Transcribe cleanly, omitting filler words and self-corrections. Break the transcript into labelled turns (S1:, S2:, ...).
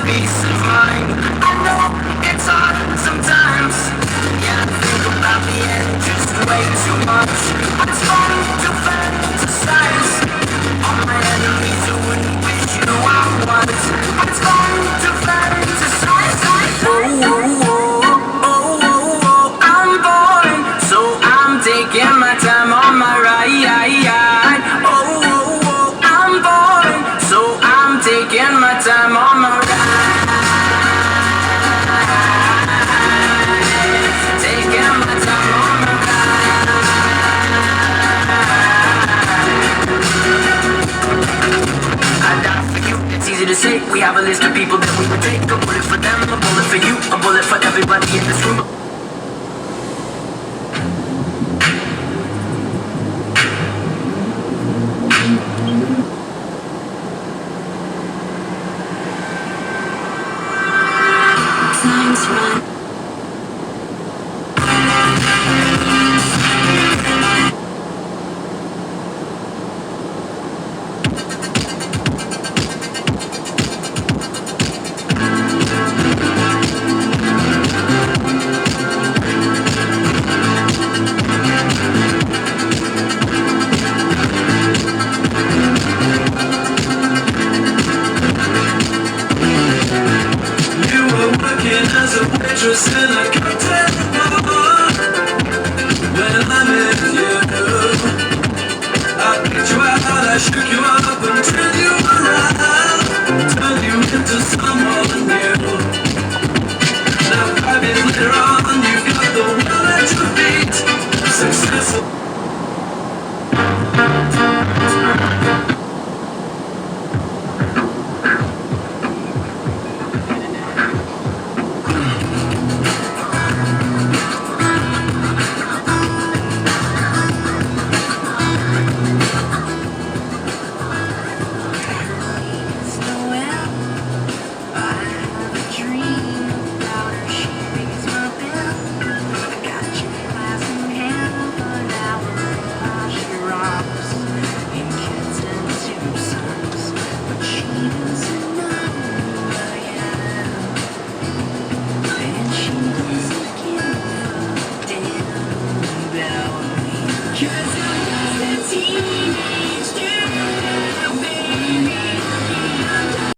S1: peace of mind. I know it's hard sometimes. Yeah, I think about the end just way too much. But it's fun to fantasize on my enemies who wouldn't wish you I was. But it's fun to fantasize. Oh, oh, oh, oh, oh, oh, I'm boring, so I'm taking my time on my ride. Oh, oh, oh, I'm boring, so I'm taking my time on my ride. Taking my time on my ride. I die for you, it's easy to say. We have a list of people that we would take. A bullet for them, a bullet for you, a bullet for everybody in this room. Time's run.
S2: As a waitress in a cocktail bar, when I met you, I picked you out, I shook you up and turned you around, turned you into someone